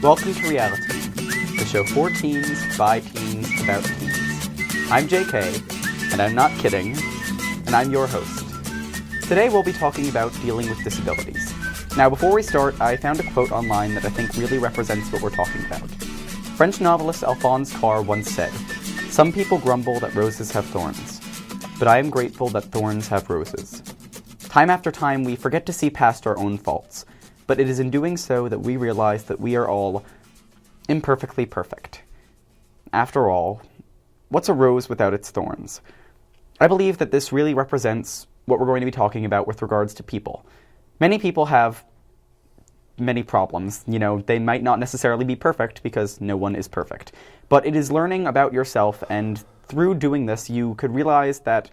Welcome to Reality, the show for teens, by teens, about teens. I'm JK, and I'm not kidding, and I'm your host. Today we'll be talking about dealing with disabilities. Now, before we start, I found a quote online that I think really represents what we're talking about. French novelist Alphonse Karr once said, "Some people grumble that roses have thorns, but I am grateful that thorns have roses." Time after time, we forget to see past our own faults, but it is in doing so that we realize that we are all imperfectly perfect. After all, what's a rose without its thorns? I believe that this really represents what we're going to be talking about with regards to people. Many people have many problems. You know, they might not necessarily be perfect because no one is perfect. But it is learning about yourself, and through doing this, you could realize that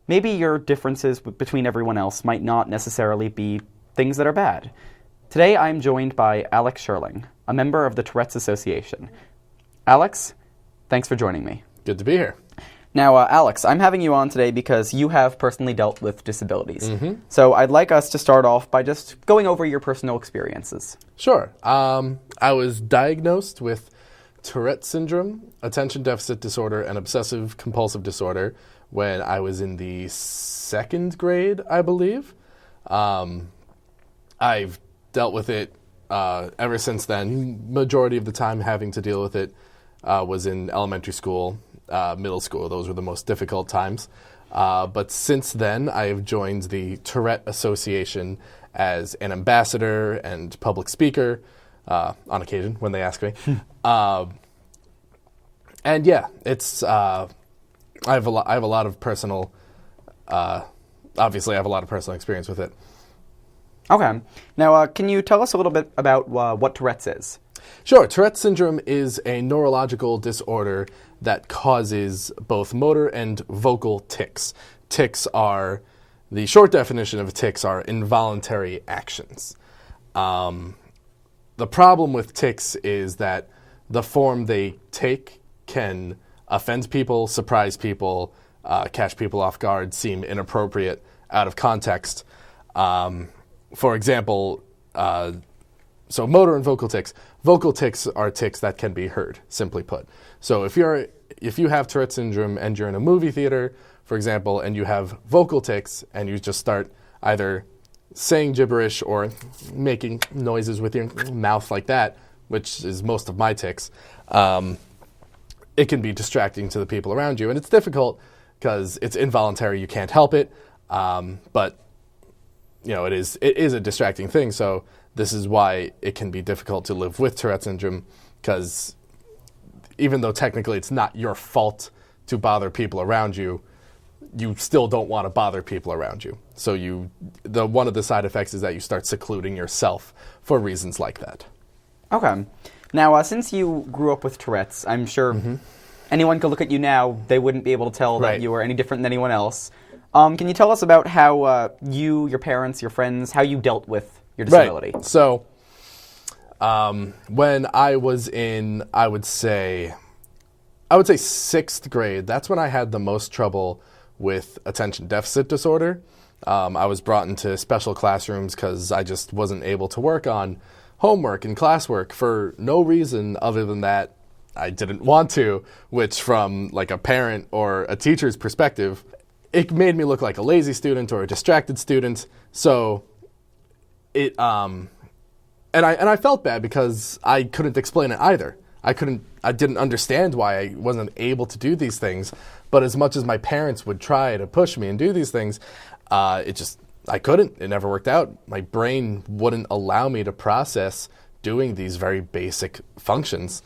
maybe your differences between everyone else might not necessarily be things that are bad. Today I'm joined by Alex Sherling, a member of the Tourette's Association. Alex, thanks for joining me. Good to be here. Now, Alex, I'm having you on today because you have personally dealt with disabilities. So I'd like us to start off by just going over your personal experiences. Sure. I was diagnosed with Tourette syndrome, attention deficit disorder, and obsessive compulsive disorder when I was in the second grade, I believe. I've dealt with it ever since then. Majority of the time having to deal with it was in elementary school, middle school. Those were the most difficult times. But since then, I have joined the Tourette Association as an ambassador and public speaker on occasion when they ask me. And yeah, it's I have a lot of personal. Obviously, I have a lot of personal experience with it. Okay. Now, can you tell us a little bit about what Tourette's is? Sure. Tourette syndrome is a neurological disorder that causes both motor and vocal tics. The short definition of tics are involuntary actions. The problem with tics is that the form they take can offend people, surprise people, catch people off guard, seem inappropriate, out of context. For example, so motor and vocal tics. Vocal tics are tics that can be heard, simply put. So if you have Tourette syndrome and you're in a movie theater, for example, and you have vocal tics and you just start either saying gibberish or making noises with your mouth like that, which is most of my tics, it can be distracting to the people around you. And it's difficult because it's involuntary, you can't help it, but you know, it is a distracting thing. So this is why it can be difficult to live with Tourette syndrome, because even though technically it's not your fault to bother people around you, you still don't want to bother people around you. So one of the side effects is that you start secluding yourself for reasons like that. Okay. Now, since you grew up with Tourette's, I'm sure anyone could look at you now, they wouldn't be able to tell that you were any different than anyone else. Can you tell us about how you, your parents, your friends, how you dealt with your disability? Right. So, when I was in, I would say 6th grade, that's when I had the most trouble with attention deficit disorder. I was brought into special classrooms because I just wasn't able to work on homework and classwork for no reason other than that I didn't want to, which from like a parent or a teacher's perspective, it made me look like a lazy student or a distracted student. So it and I felt bad because I couldn't explain it either. I didn't understand why I wasn't able to do these things. But as much as my parents would try to push me and do these things, I couldn't. It never worked out. My brain wouldn't allow me to process doing these very basic functions.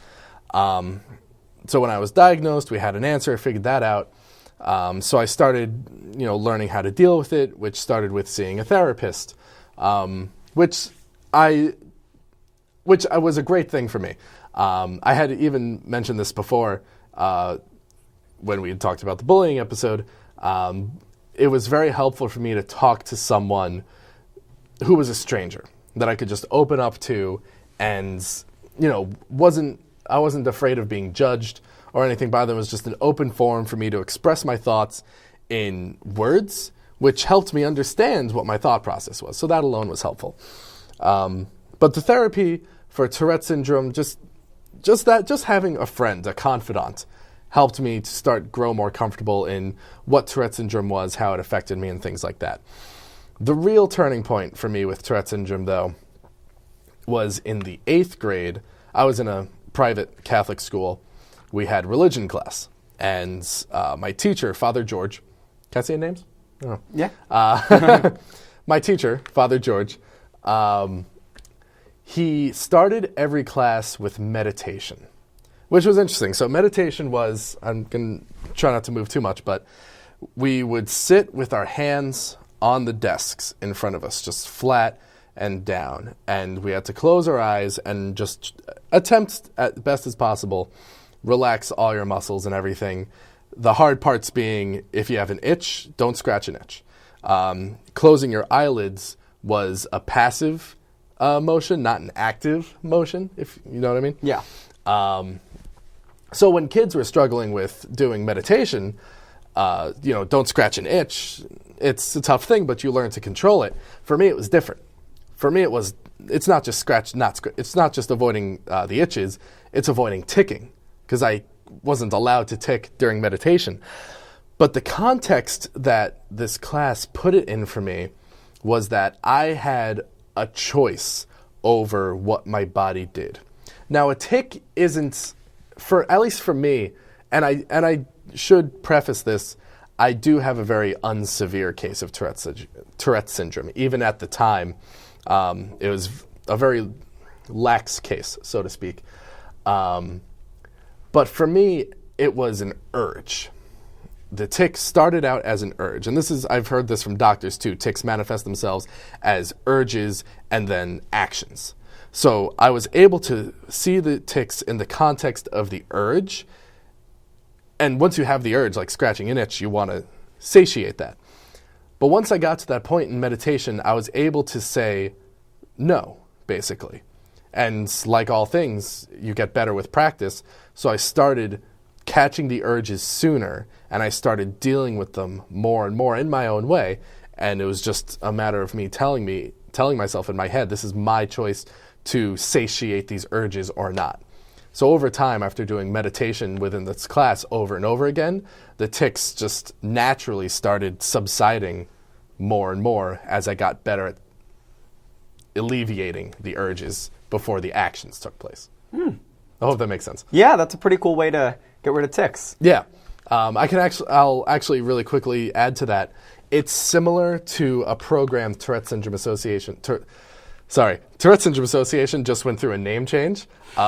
So when I was diagnosed, we had an answer, figured that out. So I started, learning how to deal with it, which started with seeing a therapist, which was a great thing for me. I had even mentioned this before when we had talked about the bullying episode. It was very helpful for me to talk to someone who was a stranger that I could just open up to, and I wasn't afraid of being judged or anything by them. It was just an open forum for me to express my thoughts in words, which helped me understand what my thought process was. So that alone was helpful. But the therapy for Tourette syndrome, just having a friend, a confidant, helped me to grow more comfortable in what Tourette syndrome was, how it affected me, and things like that. The real turning point for me with Tourette syndrome, though, was in the 8th grade. I was in a private Catholic school. We had religion class, and my teacher, Father George, can I say names? Oh. Yeah. My teacher, Father George, he started every class with meditation, which was interesting. So meditation was, I'm going to try not to move too much, but we would sit with our hands on the desks in front of us, just flat and down. And we had to close our eyes and just attempt at best as possible, relax all your muscles and everything. The hard parts being, if you have an itch, don't scratch an itch. Closing your eyelids was a passive motion, not an active motion, if you know what I mean. Yeah. So when kids were struggling with doing meditation, don't scratch an itch. It's a tough thing, but you learn to control it. For me, it was different. For me, it's not just it's not just avoiding the itches, it's avoiding ticking, because I wasn't allowed to tick during meditation. But the context that this class put it in for me was that I had a choice over what my body did. Now, a tic isn't, at least for me, and I should preface this, I do have a very unsevere case of Tourette syndrome. Even at the time, it was a very lax case, so to speak. But for me, it was an urge. The tics started out as an urge. And I've heard this from doctors too. Tics manifest themselves as urges and then actions. So I was able to see the tics in the context of the urge. And once you have the urge, like scratching an itch, you want to satiate that. But once I got to that point in meditation, I was able to say no, basically. And like all things, you get better with practice. So I started catching the urges sooner, and I started dealing with them more and more in my own way. And it was just a matter of me telling myself in my head, this is my choice to satiate these urges or not. So over time, after doing meditation within this class over and over again, the tics just naturally started subsiding more and more as I got better at alleviating the urges before the actions took place. I hope that makes sense. Yeah, that's a pretty cool way to get rid of tics. Yeah. I'll actually really quickly add to that. It's similar to a program Tourette Syndrome Association. Tourette Syndrome Association just went through a name change.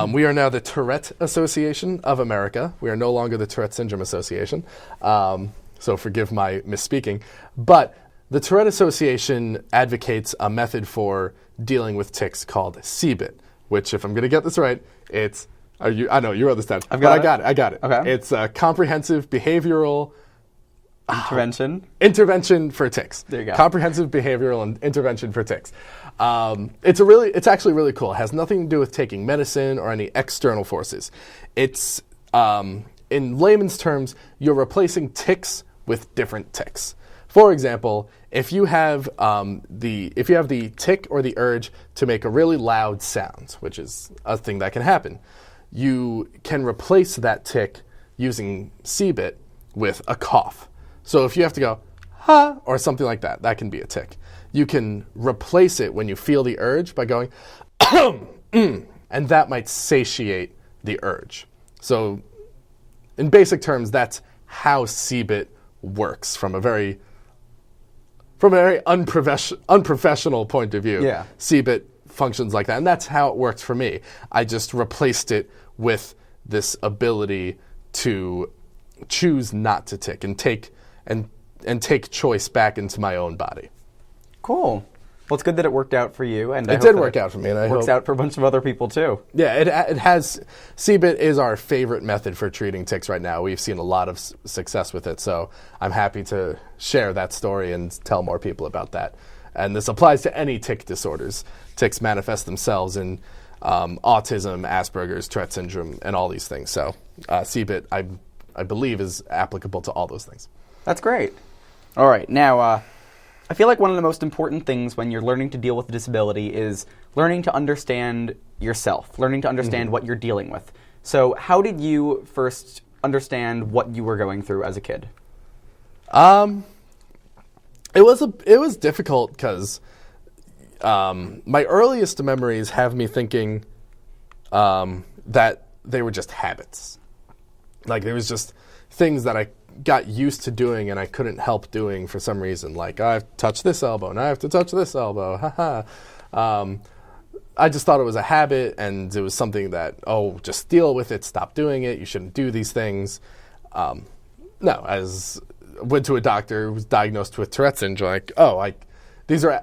We are now the Tourette Association of America. We are no longer the Tourette Syndrome Association. So forgive my misspeaking. But the Tourette Association advocates a method for dealing with tics called CBIT, which, if I'm going to get this right, I know you wrote this down. I got it. Okay. It's a comprehensive behavioral intervention for tics. There you go. Comprehensive behavioral intervention for tics. It's actually really cool. It has nothing to do with taking medicine or any external forces. It's in layman's terms, you're replacing tics with different tics. For example, if you have the tic or the urge to make a really loud sound, which is a thing that can happen, you can replace that tic using CBIT with a cough. So if you have to go, ha, or something like that, that can be a tic. You can replace it when you feel the urge by going, and that might satiate the urge. So in basic terms, that's how CBIT works from a very unprofessional point of view. Yeah. CBIT functions like that, and that's how it worked for me. I just replaced it with this ability to choose not to tic and take choice back into my own body. Cool. Well, it's good that it worked out for you, and it did work out for me, and I works hope out for a bunch of other people too. Yeah, it has. CBIT is our favorite method for treating tics right now. We've seen a lot of success with it, so I'm happy to share that story and tell more people about that. And this applies to any tic disorders. Tics manifest themselves in autism, Asperger's, Tourette syndrome, and all these things. So CBIT, I believe, is applicable to all those things. That's great. All right, now I feel like one of the most important things when you're learning to deal with a disability is learning to understand yourself, learning to understand what you're dealing with. So how did you first understand what you were going through as a kid? It was difficult because my earliest memories have me thinking that they were just habits. Like, there was just things that I got used to doing and I couldn't help doing for some reason. Like, I have to touch this elbow and I have to touch this elbow. I just thought it was a habit, and it was something that, just deal with it, stop doing it, you shouldn't do these things. No, as went to a doctor who was diagnosed with Tourette syndrome, I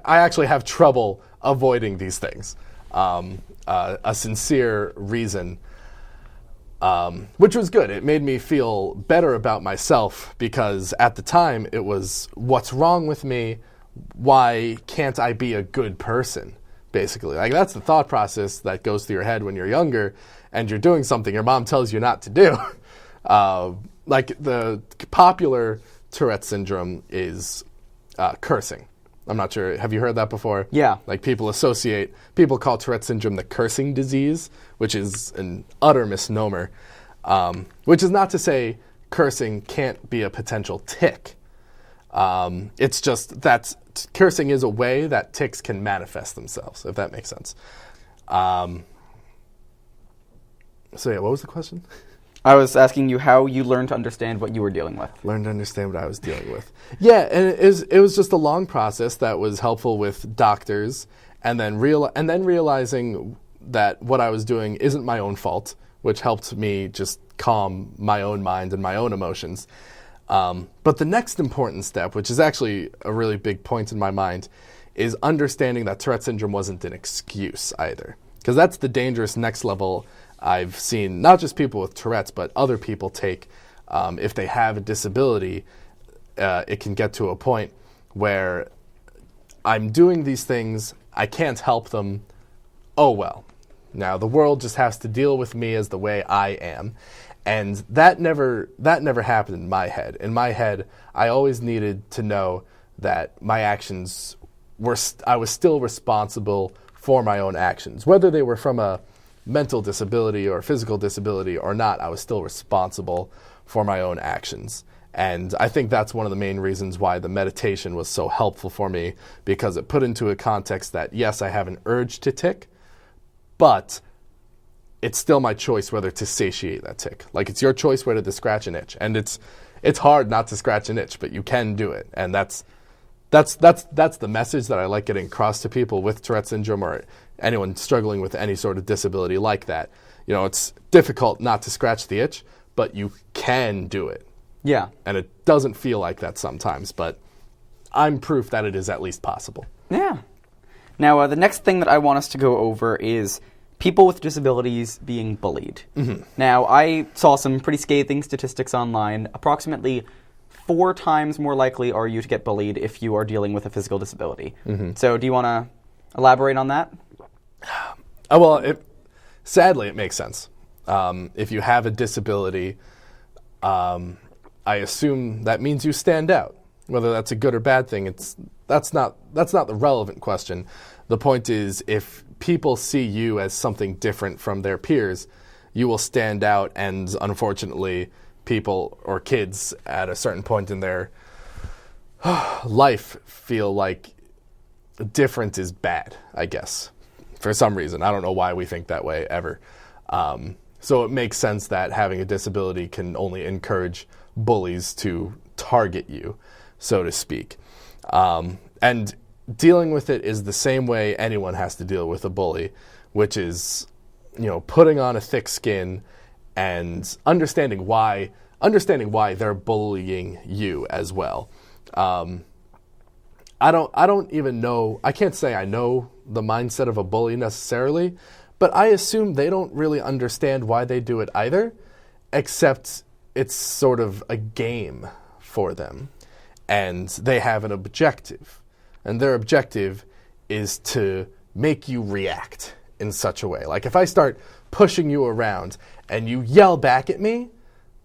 actually have trouble avoiding these things. A sincere reason, which was good. It made me feel better about myself, because at the time it was, what's wrong with me? Why can't I be a good person? Basically, like, that's the thought process that goes through your head when you're younger and you're doing something your mom tells you not to do. Like, the popular Tourette syndrome is cursing. I'm not sure. Have you heard that before? Yeah. Like, people call Tourette syndrome the cursing disease, which is an utter misnomer. Which is not to say cursing can't be a potential tic. It's just that cursing is a way that tics can manifest themselves, if that makes sense. So yeah, what was the question? I was asking you how you learned to understand what you were dealing with. Learned to understand what I was dealing with. Yeah, and it was just a long process that was helpful with doctors, and then realizing that what I was doing isn't my own fault, which helped me just calm my own mind and my own emotions. But the next important step, which is actually a really big point in my mind, is understanding that Tourette syndrome wasn't an excuse either. Because that's the dangerous next level I've seen, not just people with Tourette's, but other people take. If they have a disability, it can get to a point where I'm doing these things, I can't help them, oh well. Now, the world just has to deal with me as the way I am. And that never happened in my head. In my head, I always needed to know that my actions I was still responsible for my own actions. Whether they were from a mental disability or physical disability or not, I was still responsible for my own actions. And I think that's one of the main reasons why the meditation was so helpful for me, because it put into a context that, yes, I have an urge to tic, but it's still my choice whether to satiate that tic. Like, it's your choice whether to scratch an itch. And it's hard not to scratch an itch, but you can do it. And that's the message that I like getting across to people with Tourette syndrome or anyone struggling with any sort of disability like that. You know, it's difficult not to scratch the itch, but you can do it. Yeah. And it doesn't feel like that sometimes, but I'm proof that it is at least possible. Yeah. Now, the next thing that I want us to go over is people with disabilities being bullied. Mm-hmm. Now, I saw some pretty scathing statistics online. Approximately 4 times more likely are you to get bullied if you are dealing with a physical disability. Mm-hmm. So do you want to elaborate on that? Well, sadly, it makes sense. If you have a disability, I assume that means you stand out. Whether that's a good or bad thing, that's not the relevant question. The point is, if people see you as something different from their peers, you will stand out, and unfortunately, people or kids at a certain point in their life feel like different is bad, I guess, for some reason. I don't know why we think that way ever. So it makes sense that having a disability can only encourage bullies to target you, so to speak. And dealing with it is the same way anyone has to deal with a bully, which is, putting on a thick skin and understanding why they're bullying you as well. I don't even know, I can't say I know the mindset of a bully necessarily, but I assume they don't really understand why they do it either, except it's sort of a game for them. And they have an objective. And their objective is to make you react in such a way. Like, if I start pushing you around and you yell back at me,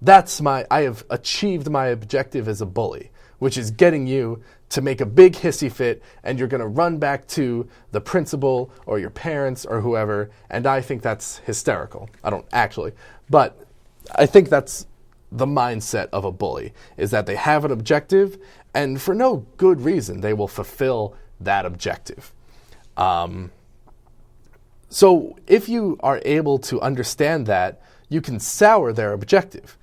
I have achieved my objective as a bully, which is getting you to make a big hissy fit, and you're going to run back to the principal or your parents or whoever, and I think that's hysterical. I don't actually, but I think that's the mindset of a bully, is that they have an objective, and for no good reason, they will fulfill that objective. So if you are able to understand that, you can sour their objective.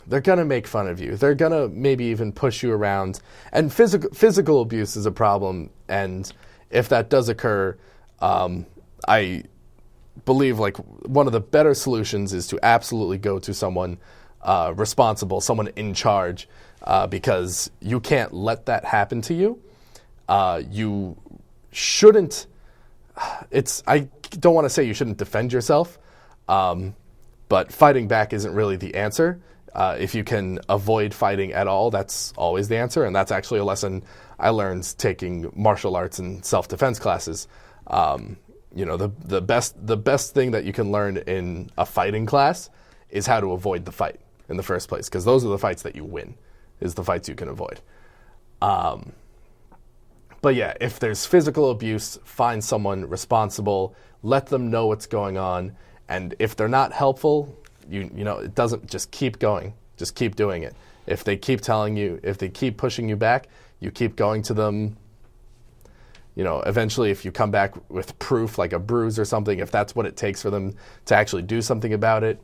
They're going to make fun of you. They're going to maybe even push you around. And physical abuse is a problem, and if that does occur, I believe like one of the better solutions is to absolutely go to someone responsible, someone in charge, because you can't let that happen to you. You shouldn't. I don't want to say you shouldn't defend yourself, but fighting back isn't really the answer. If you can avoid fighting at all, that's always the answer, and that's actually a lesson I learned taking martial arts and self-defense classes. The best thing that you can learn in a fighting class is how to avoid the fight in the first place, because those are the fights that you win, is the fights you can avoid. But yeah, if there's physical abuse, find someone responsible, let them know what's going on, and if they're not helpful, it doesn't, just keep going. Just keep doing it. If they keep telling you, if they keep pushing you back, you keep going to them. Eventually if you come back with proof, like a bruise or something, if that's what it takes for them to actually do something about it,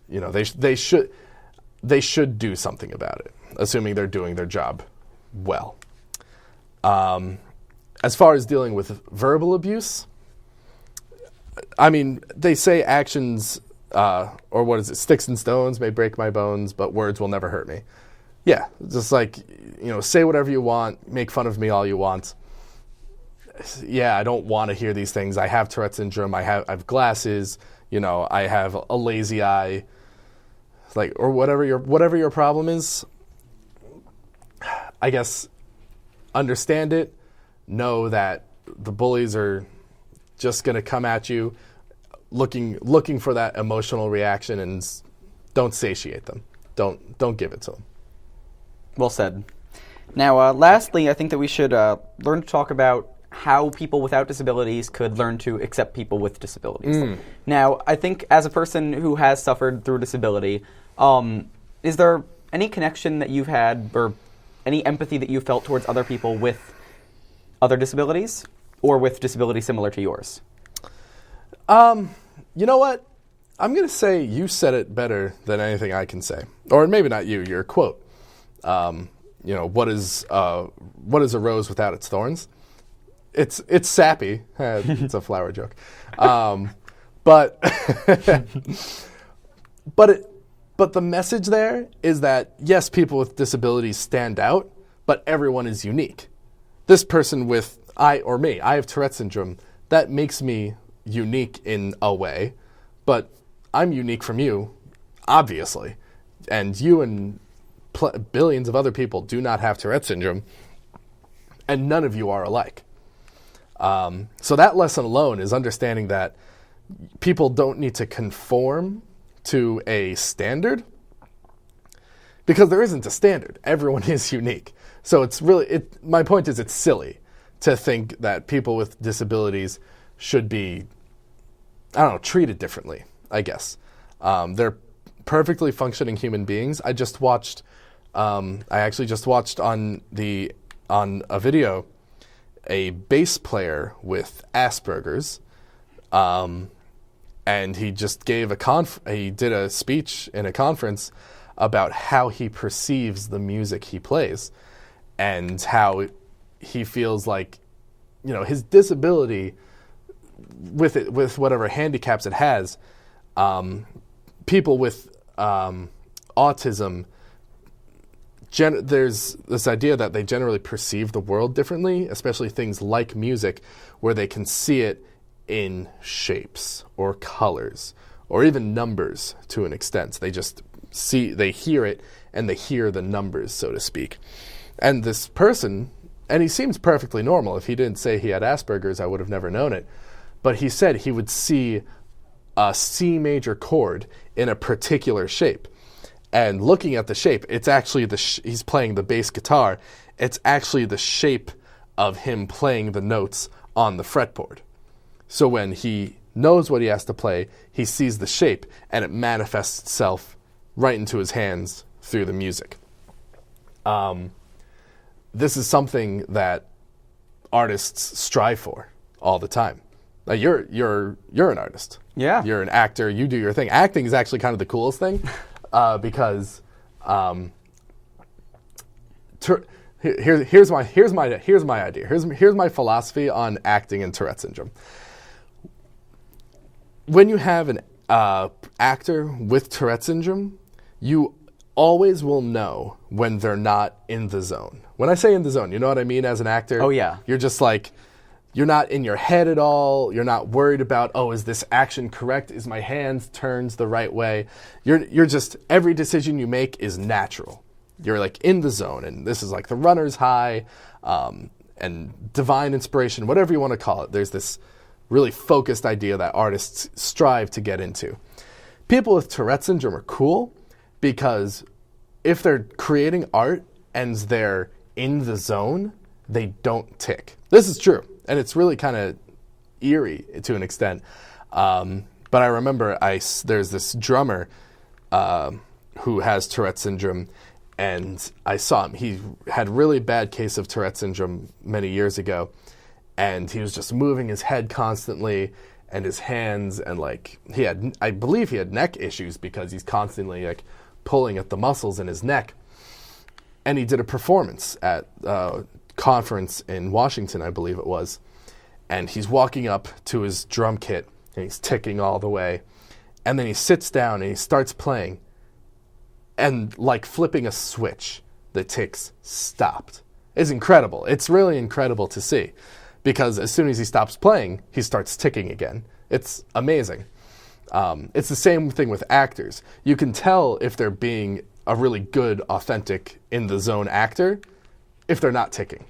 they should do something about it, assuming they're doing their job well. As far as dealing with verbal abuse, I mean, they say actions, or what is it, sticks and stones may break my bones, but words will never hurt me. Yeah, just like, say whatever you want, make fun of me all you want. Yeah, I don't want to hear these things. I have Tourette syndrome. I have glasses. I have a lazy eye. Or whatever your problem is. I guess understand it. Know that the bullies are just going to come at you, looking for that emotional reaction, and don't satiate them. Don't give it to them. Well said. Now, lastly, I think that we should learn to talk about how people without disabilities could learn to accept people with disabilities. Now, I think as a person who has suffered through disability, is there any connection that you've had or any empathy that you felt towards other people with other disabilities or with disabilities similar to yours? You know what? I'm going to say you said it better than anything I can say. Or maybe not you, your quote. What is a rose without its thorns? It's sappy. It's a flower joke. But the message there is that, yes, people with disabilities stand out, but everyone is unique. This person with I have Tourette syndrome. That makes me unique in a way, but I'm unique from you, obviously. And you and billions of other people do not have Tourette syndrome, and none of you are alike. So that lesson alone is understanding that people don't need to conform to a standard, because there isn't a standard. Everyone is unique. So it's really, my point is, it's silly to think that people with disabilities should be, treated differently, I guess. They're perfectly functioning human beings. I actually just watched on a video a bass player with Asperger's, and he just gave he did a speech in a conference about how he perceives the music he plays, and how he feels like, his disability, with whatever handicaps it has, people with autism, there's this idea that they generally perceive the world differently, especially things like music, where they can see it in shapes or colors or even numbers to an extent. They hear it, and they hear the numbers, so to speak. And this person, and he seems perfectly normal. If he didn't say he had Asperger's, I would have never known it. But he said he would see a C major chord in a particular shape. And looking at the shape, it's actually he's playing the bass guitar. It's actually the shape of him playing the notes on the fretboard. So when he knows what he has to play, he sees the shape, and it manifests itself right into his hands through the music. This is something that artists strive for all the time. You're an artist. Yeah. You're an actor. You do your thing. Acting is actually kind of the coolest thing because here's my idea. Here's my philosophy on acting and Tourette syndrome. When you have an actor with Tourette syndrome, you always will know when they're not in the zone. When I say in the zone, you know what I mean as an actor? Oh, yeah. You're just like, you're not in your head at all. You're not worried about, oh, is this action correct? Is my hands turned the right way? You're just, every decision you make is natural. You're like in the zone, and this is like the runner's high and divine inspiration, whatever you want to call it. There's this really focused idea that artists strive to get into. People with Tourette syndrome are cool because if they're creating art and they're in the zone, they don't tick. This is true, and it's really kind of eerie to an extent. But I remember there's this drummer who has Tourette syndrome, and I saw him. He had a really bad case of Tourette syndrome many years ago, and he was just moving his head constantly and his hands, and like I believe he had neck issues because he's constantly like pulling at the muscles in his neck. And he did a performance at a conference in Washington, I believe it was, and he's walking up to his drum kit and he's ticking all the way, and then he sits down and he starts playing, and like flipping a switch, the ticks stopped. It's incredible. It's really incredible to see, because as soon as he stops playing, he starts ticking again. It's amazing. It's the same thing with actors. You can tell if they're being a really good, authentic, in-the-zone actor if they're not ticking.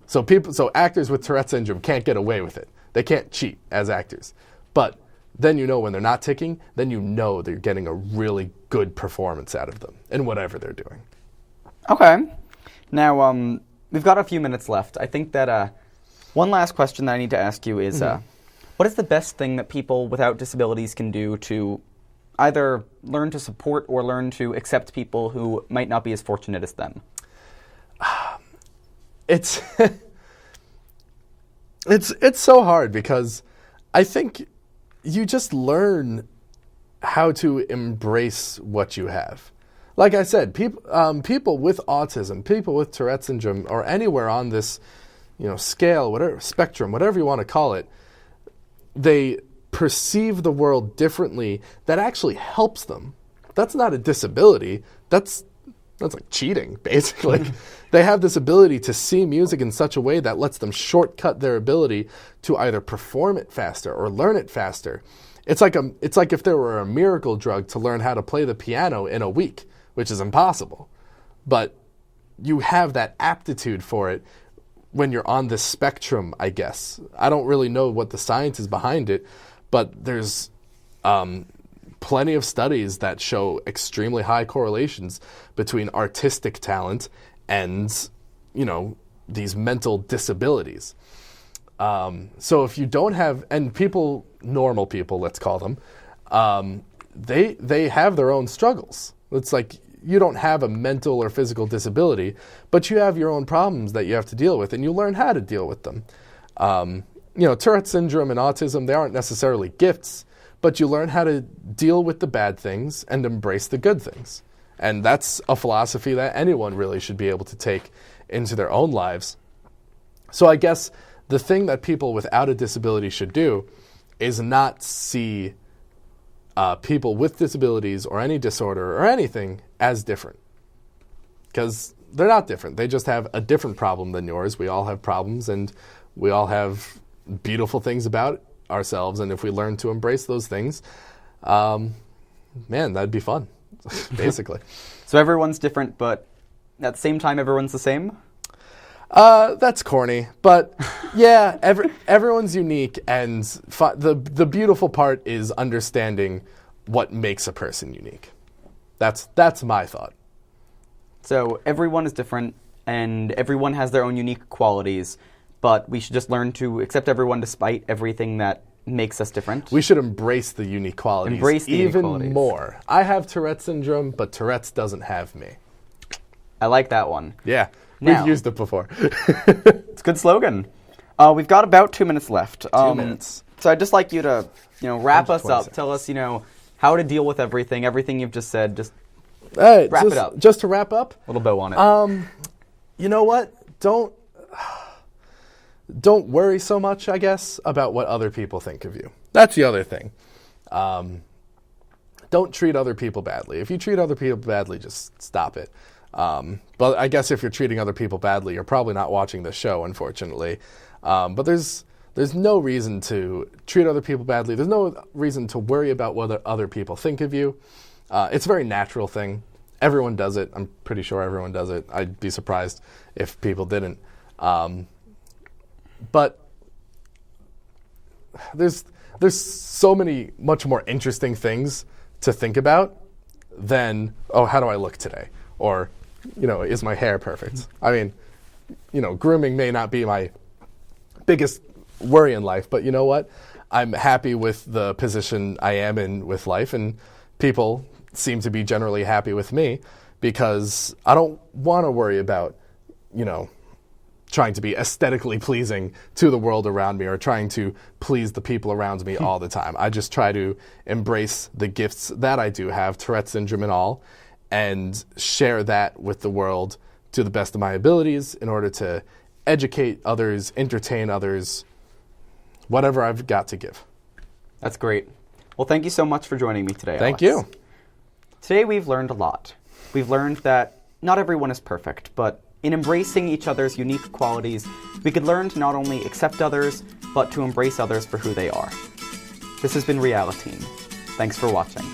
So actors with Tourette syndrome can't get away with it. They can't cheat as actors. But then you know when they're not ticking, then you know they're getting a really good performance out of them in whatever they're doing. Okay. Now, we've got a few minutes left. I think that one last question that I need to ask you is, what is the best thing that people without disabilities can do to either learn to support or learn to accept people who might not be as fortunate as them? It's so hard because I think you just learn how to embrace what you have. Like I said, people with autism, people with Tourette syndrome, or anywhere on this, scale, whatever spectrum, whatever you want to call it, they perceive the world differently. That actually helps them. That's not a disability. That's like cheating, basically. They have this ability to see music in such a way that lets them shortcut their ability to either perform it faster or learn it faster. It's like if there were a miracle drug to learn how to play the piano in a week, which is impossible. But you have that aptitude for it when you're on this spectrum, I guess. I don't really know what the science is behind it, but there's plenty of studies that show extremely high correlations between artistic talent and, these mental disabilities. So if you don't have, and normal people, let's call them, they have their own struggles. It's like you don't have a mental or physical disability, but you have your own problems that you have to deal with, and you learn how to deal with them. Tourette syndrome and autism, they aren't necessarily gifts, but you learn how to deal with the bad things and embrace the good things. And that's a philosophy that anyone really should be able to take into their own lives. So I guess the thing that people without a disability should do is not see people with disabilities or any disorder or anything as different. Because they're not different. They just have a different problem than yours. We all have problems, and we all have beautiful things about ourselves. And if we learn to embrace those things, man, that'd be fun, basically. So everyone's different, but at the same time, everyone's the same? That's corny, but yeah, everyone's unique, and the beautiful part is understanding what makes a person unique. That's my thought. So everyone is different, and everyone has their own unique qualities, but we should just learn to accept everyone despite everything that makes us different. We should embrace the unique qualities even more. I have Tourette's syndrome, but Tourette's doesn't have me. I like that one. Yeah, Now, we've used it before. It's a good slogan. We've got about 2 minutes left. 2 minutes. So I'd just like you to, wrap us up. 26. Tell us, how to deal with everything you've just said. Just wrap it up. Just to wrap up, a little bow on it. you know what? Don't worry so much, I guess, about what other people think of you. That's the other thing. Don't treat other people badly. If you treat other people badly, just stop it. But I guess if you're treating other people badly, you're probably not watching the show, unfortunately. But there's no reason to treat other people badly. There's no reason to worry about what other people think of you. It's a very natural thing. Everyone does it. I'm pretty sure everyone does it. I'd be surprised if people didn't. But there's so many much more interesting things to think about than, how do I look today? Or, is my hair perfect? I mean, grooming may not be my biggest worry in life, but you know what? I'm happy with the position I am in with life, and people seem to be generally happy with me because I don't want to worry about, trying to be aesthetically pleasing to the world around me or trying to please the people around me all the time. I just try to embrace the gifts that I do have, Tourette's syndrome and all, and share that with the world to the best of my abilities in order to educate others, entertain others, whatever I've got to give. That's great. Well, thank you so much for joining me today, Thank Alex. you. Today we've learned a lot. We've learned that not everyone is perfect, but in embracing each other's unique qualities, we could learn to not only accept others, but to embrace others for who they are. This has been Reali. Thanks for watching.